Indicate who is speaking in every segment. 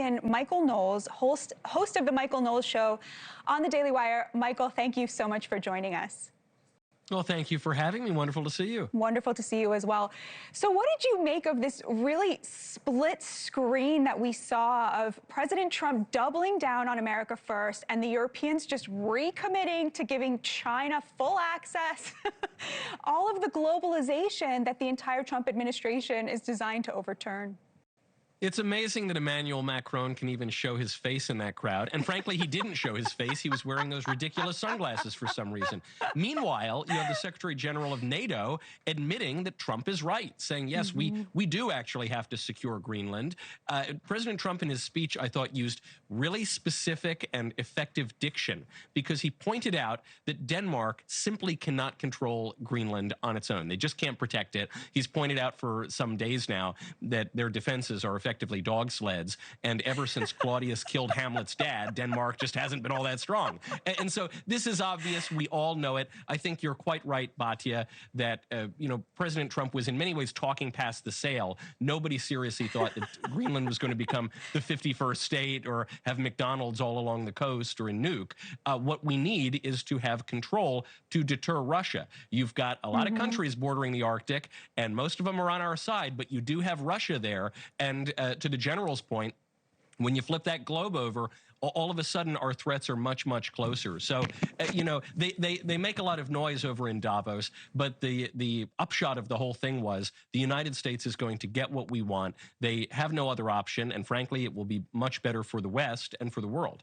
Speaker 1: European Michael Knowles, host of the Michael Knowles Show on the Daily Wire. Michael, thank you so much for joining us.
Speaker 2: Well, thank you for having me. Wonderful to see you.
Speaker 1: Wonderful to see you as well. So what did you make of this really split screen that we saw of President Trump doubling down on America first and the Europeans just recommitting to giving China full access? All of the globalization that the entire Trump administration is designed to overturn.
Speaker 2: It's amazing that Emmanuel Macron can even show his face in that crowd. And frankly, he didn't show his face. He was wearing those ridiculous sunglasses for some reason. Meanwhile, you have the Secretary General of NATO admitting that Trump is right, saying, yes, we do actually have to secure Greenland. President Trump in his speech, I thought, used really specific and effective diction because he pointed out that Denmark simply cannot control Greenland on its own. They just can't protect it. He's pointed out for some days now that their defenses are effectively dog sleds, and ever since Claudius killed Hamlet's dad, Denmark just hasn't been all that strong. And so this is obvious. We all know it. I think you're quite right, Batya, that President Trump was in many ways talking past the sale. Nobody seriously thought that Greenland was going to become the 51st state or have McDonald's all along the coast or in Nuuk. What we need is to have control to deter Russia. You've got a lot of countries bordering the Arctic, and most of them are on our side, but you do have Russia there. And to the general's point, when you flip that globe over, all of a sudden our threats are much, much closer. So, they make a lot of noise over in Davos, but the upshot of the whole thing was the United States is going to get what we want. They have no other option, and frankly, it will be much better for the West and for the world.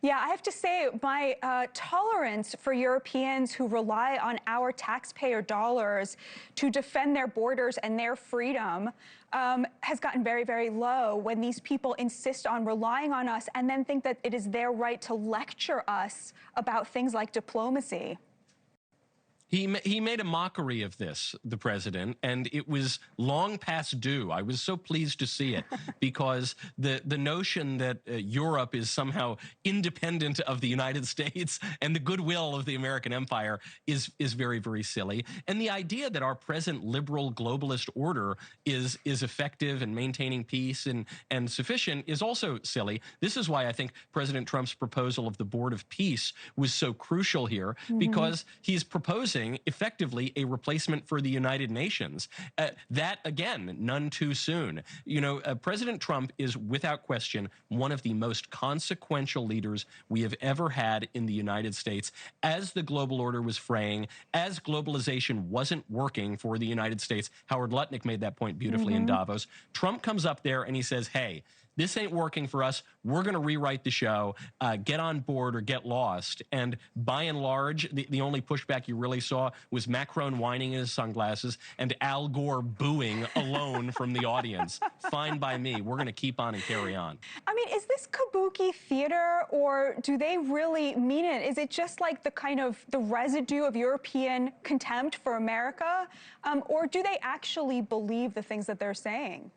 Speaker 1: Yeah, I have to say my tolerance for Europeans who rely on our taxpayer dollars to defend their borders and their freedom has gotten very, very low when these people insist on relying on us and then think that it is their right to lecture us about things like diplomacy.
Speaker 2: He made a mockery of this, the president, and it was long past due. I was so pleased to see it because the notion that Europe is somehow independent of the United States and the goodwill of the American empire is very, very silly. And the idea that our present liberal globalist order is effective in maintaining peace and sufficient is also silly. This is why I think President Trump's proposal of the Board of Peace was so crucial here, because he's proposing effectively a replacement for the United Nations. That, again, none too soon. President Trump is, without question, one of the most consequential leaders we have ever had in the United States. As the global order was fraying, as globalization wasn't working for the United States, Howard Lutnick made that point beautifully in Davos. Trump comes up there and he says, hey, this ain't working for us. We're going to rewrite the show, get on board or get lost. And by and large, the only pushback you really saw was Macron whining in his sunglasses and Al Gore booing alone from the audience. Fine by me. We're going to keep on and carry on.
Speaker 1: I mean, is this kabuki theater, or do they really mean it? Is it just like the residue of European contempt for America? Or do they actually believe the things that they're saying?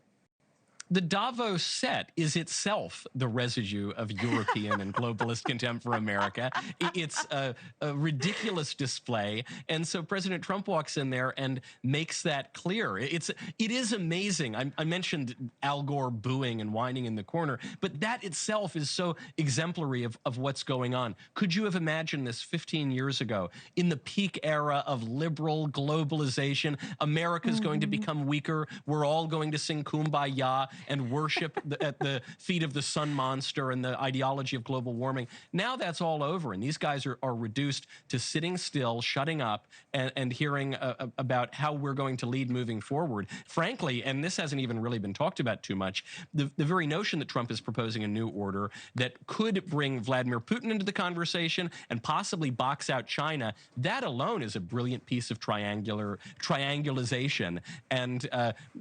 Speaker 2: The Davos set is itself the residue of European and globalist contempt for America. It's a ridiculous display. And so President Trump walks in there and makes that clear. It is amazing. I mentioned Al Gore booing and whining in the corner, but that itself is so exemplary of what's going on. Could you have imagined this 15 years ago in the peak era of liberal globalization? America's going to become weaker. We're all going to sing Kumbaya and worship at the feet of the sun monster and the ideology of global warming. Now that's all over, and these guys are reduced to sitting still, shutting up, and hearing about how we're going to lead moving forward. Frankly, and this hasn't even really been talked about too much, the very notion that Trump is proposing a new order that could bring Vladimir Putin into the conversation and possibly box out China, that alone is a brilliant piece of triangulation. And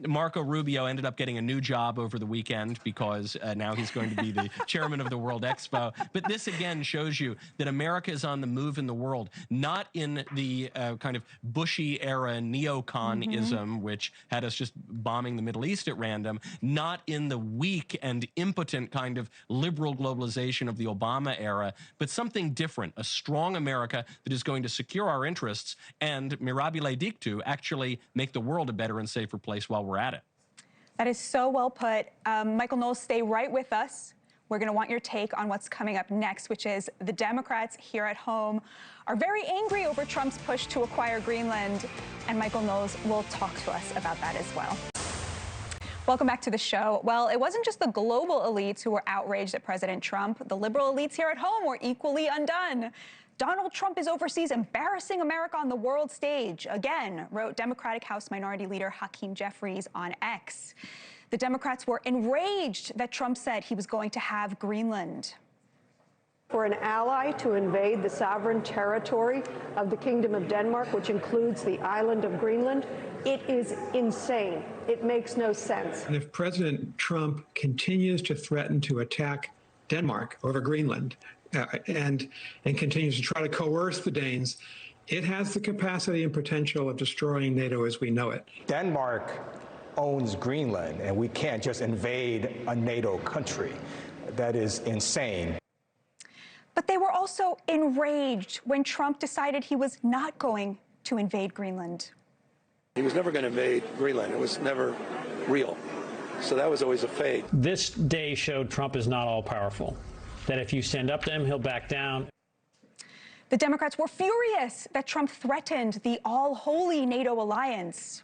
Speaker 2: Marco Rubio ended up getting a new job over the weekend because now he's going to be the chairman of the World Expo. But this again shows you that America is on the move in the world, not in the kind of Bushy era neoconism, which had us just bombing the Middle East at random, not in the weak and impotent kind of liberal globalization of the Obama era, but something different, a strong America that is going to secure our interests and, mirabile dictu, actually make the world a better and safer place while we're at it.
Speaker 1: That is so well put. Michael Knowles, stay right with us. We're going to want your take on what's coming up next, which is the Democrats here at home are very angry over Trump's push to acquire Greenland, and Michael Knowles will talk to us about that as well. Welcome back to the show. Well, it wasn't just the global elites who were outraged at President Trump. The liberal elites here at home were equally undone. Donald Trump is overseas embarrassing America on the world stage again, wrote Democratic House Minority Leader Hakeem Jeffries on X. The Democrats were enraged that Trump said he was going to have Greenland.
Speaker 3: For an ally to invade the sovereign territory of the Kingdom of Denmark, which includes the island of Greenland, it is insane. It makes no sense.
Speaker 4: And if President Trump continues to threaten to attack Denmark over Greenland and continues to try to coerce the Danes, it has the capacity and potential of destroying NATO as we know it.
Speaker 5: Denmark owns Greenland, and we can't just invade a NATO country. That is insane.
Speaker 1: But they were also enraged when Trump decided he was not going to invade Greenland.
Speaker 6: He was never going to invade Greenland. It was never real. So that was always a fake.
Speaker 7: This day showed Trump is not all powerful, that if you stand up to him, he'll back down.
Speaker 1: The Democrats were furious that Trump threatened the all-holy NATO alliance.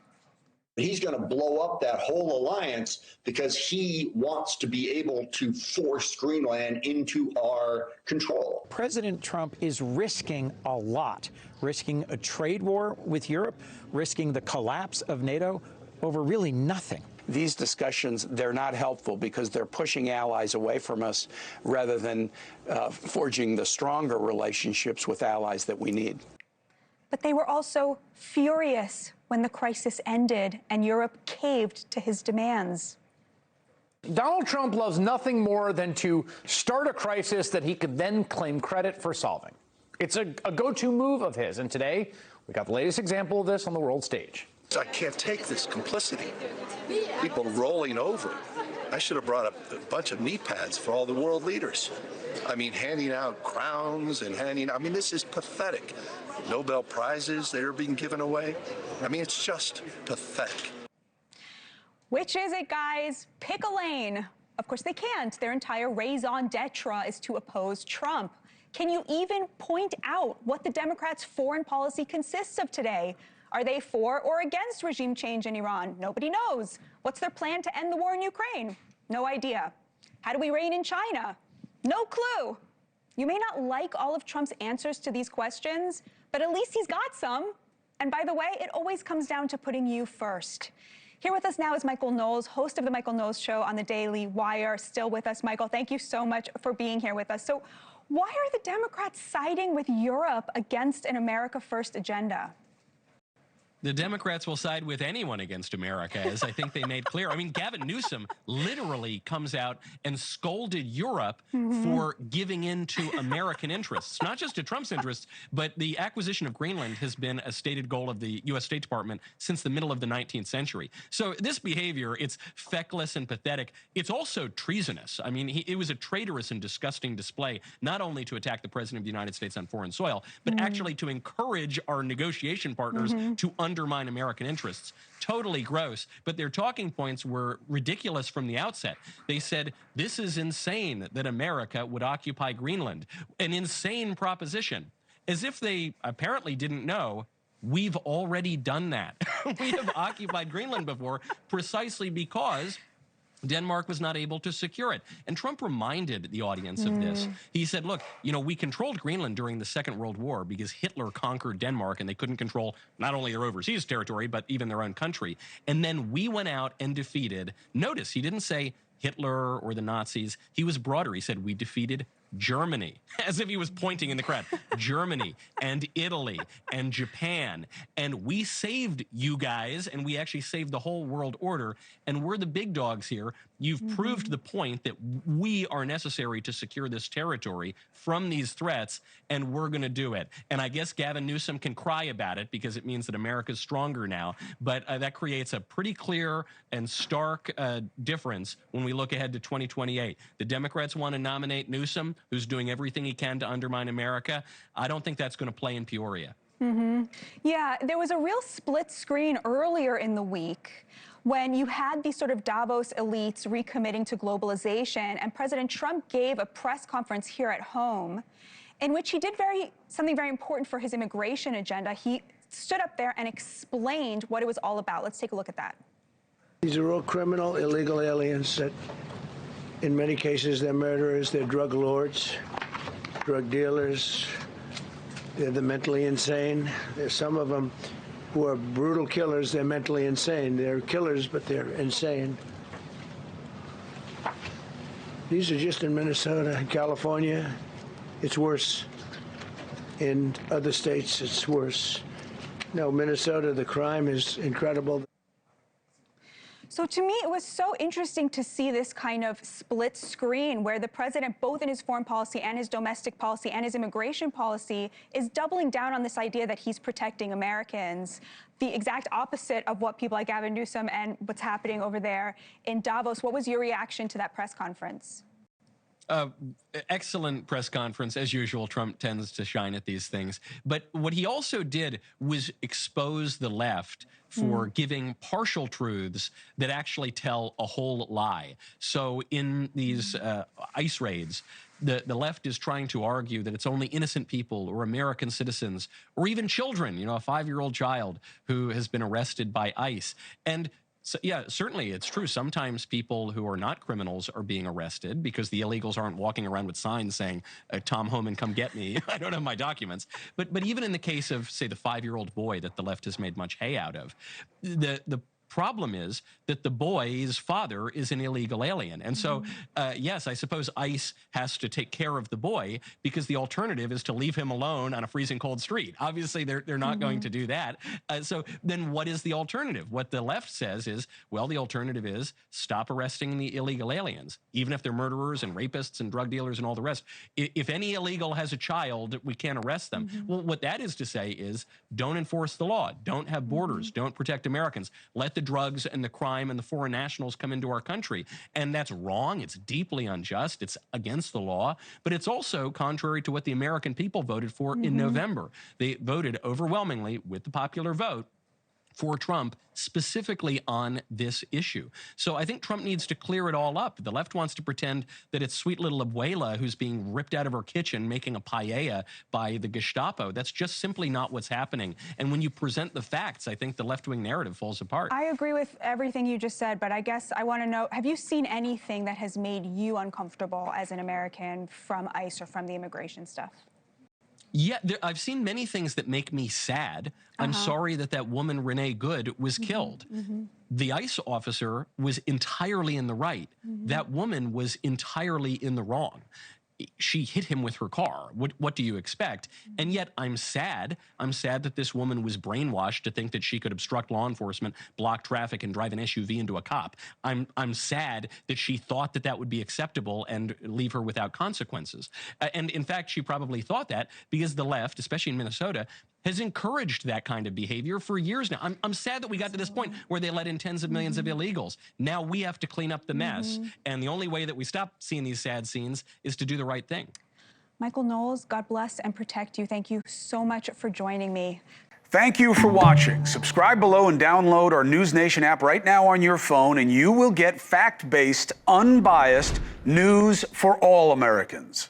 Speaker 8: He's going to blow up that whole alliance because he wants to be able to force Greenland into our control.
Speaker 9: President Trump is risking a lot, risking a trade war with Europe, risking the collapse of NATO over really nothing.
Speaker 10: These discussions, they're not helpful because they're pushing allies away from us rather than forging the stronger relationships with allies that we need.
Speaker 1: But they were also furious when the crisis ended and Europe caved to his demands.
Speaker 11: Donald Trump loves nothing more than to start a crisis that he could then claim credit for solving. It's a go-to move of his, and today we got the latest example of this on the world stage.
Speaker 12: I can't take this complicity. People rolling over. I should have brought a bunch of knee pads for all the world leaders. I mean, handing out crowns and this is pathetic. Nobel Prizes that are being given away. I mean, it's just pathetic.
Speaker 1: Which is it, guys? Pick a lane. Of course they can't. Their entire raison d'etre is to oppose Trump. Can you even point out what the Democrats' foreign policy consists of today? Are they for or against regime change in Iran? Nobody knows. What's their plan to end the war in Ukraine? No idea. How do we reign in China? No clue. You may not like all of Trump's answers to these questions, but at least he's got some. And by the way, it always comes down to putting you first. Here with us now is Michael Knowles, host of The Michael Knowles Show on the Daily Wire. Still with us, Michael. Thank you so much for being here with us. So why are the Democrats siding with Europe against an America First agenda?
Speaker 2: The Democrats will side with anyone against America, as I think they made clear. I mean, Gavin Newsom literally comes out and scolded Europe for giving in to American interests, not just to Trump's interests, but the acquisition of Greenland has been a stated goal of the U.S. State Department since the middle of the 19th century. So this behavior, it's feckless and pathetic. It's also treasonous. I mean, it was a traitorous and disgusting display, not only to attack the President of the United States on foreign soil, but actually to encourage our negotiation partners to undermine American interests. Totally gross. But their talking points were ridiculous from the outset. They said, this is insane that America would occupy Greenland. An insane proposition. As if they apparently didn't know, we've already done that. We have occupied Greenland before precisely because Denmark was not able to secure it. And Trump reminded the audience of this. He said, look, we controlled Greenland during the Second World War because Hitler conquered Denmark and they couldn't control not only their overseas territory, but even their own country. And then we went out and defeated, notice, he didn't say Hitler or the Nazis. He was broader. He said, we defeated Germany, as if he was pointing in the crowd. Germany and Italy and Japan. And we saved you guys, and we actually saved the whole world order. And we're the big dogs here. You've proved the point that we are necessary to secure this territory from these threats, and we're going to do it. And I guess Gavin Newsom can cry about it because it means that America's stronger now. But that creates a pretty clear and stark difference when we look ahead to 2028. The Democrats want to nominate Newsom, who's doing everything he can to undermine America. I don't think that's going to play in Peoria.
Speaker 1: Yeah, there was a real split screen earlier in the week when you had these sort of Davos elites recommitting to globalization, and President Trump gave a press conference here at home in which he did something very important for his immigration agenda. He stood up there and explained what it was all about. Let's take a look at that.
Speaker 13: These are all criminal, illegal aliens that, in many cases, they're murderers, they're drug lords, drug dealers, they're the mentally insane. There's some of them who are brutal killers, they're mentally insane. They're killers, but they're insane. These are just in Minnesota and California. It's worse. In other states, it's worse. No, Minnesota, the crime is incredible.
Speaker 1: So to me, it was so interesting to see this kind of split screen where the president, both in his foreign policy and his domestic policy and his immigration policy, is doubling down on this idea that he's protecting Americans, the exact opposite of what people like Gavin Newsom and what's happening over there in Davos. What was your reaction to that press conference?
Speaker 2: Excellent press conference. As usual, Trump tends to shine at these things. But what he also did was expose the left for giving partial truths that actually tell a whole lie. So in these ICE raids, the left is trying to argue that it's only innocent people or American citizens or even children, you know, a 5-year-old child who has been arrested by ICE. And so, yeah, certainly it's true. Sometimes people who are not criminals are being arrested because the illegals aren't walking around with signs saying, Tom Homan, come get me. I don't have my documents. But even in the case of, say, the 5-year-old boy that the left has made much hay out of, the problem is that the boy's father is an illegal alien. And so, yes, I suppose ICE has to take care of the boy because the alternative is to leave him alone on a freezing cold street. Obviously, they're not going to do that. So then what is the alternative? What the left says is, well, the alternative is stop arresting the illegal aliens, even if they're murderers and rapists and drug dealers and all the rest. If any illegal has a child, we can't arrest them. Well, what that is to say is don't enforce the law. Don't have borders. Don't protect Americans. Let the drugs and the crime and the foreign nationals come into our country. And that's wrong. It's deeply unjust. It's against the law. But it's also contrary to what the American people voted for in November. They voted overwhelmingly with the popular vote for Trump specifically on this issue. So I think Trump needs to clear it all up. The left wants to pretend that it's sweet little abuela who's being ripped out of her kitchen making a paella by the Gestapo. That's just simply not what's happening. And when you present the facts, I think the left-wing narrative falls apart.
Speaker 1: I agree with everything you just said, but I guess I want to know, have you seen anything that has made you uncomfortable as an American from ICE or from the immigration stuff?
Speaker 2: Yeah, I've seen many things that make me sad. I'm sorry that that woman, Renee Good, was killed. The ICE officer was entirely in the right. That woman was entirely in the wrong. She hit him with her car. What do you expect? And yet I'm sad. I'm sad that this woman was brainwashed to think that she could obstruct law enforcement, block traffic, and drive an SUV into a cop. I'm sad that she thought that that would be acceptable and leave her without consequences. And in fact, she probably thought that because the left, especially in Minnesota, has encouraged that kind of behavior for years now. I'm sad that we got to this point where they let in tens of millions of illegals. Now we have to clean up the mess. And the only way that we stop seeing these sad scenes is to do the right thing.
Speaker 1: Michael Knowles, God bless and protect you. Thank you so much for joining me.
Speaker 14: Thank you for watching. Subscribe below and download our NewsNation app right now on your phone, and you will get fact-based, unbiased news for all Americans.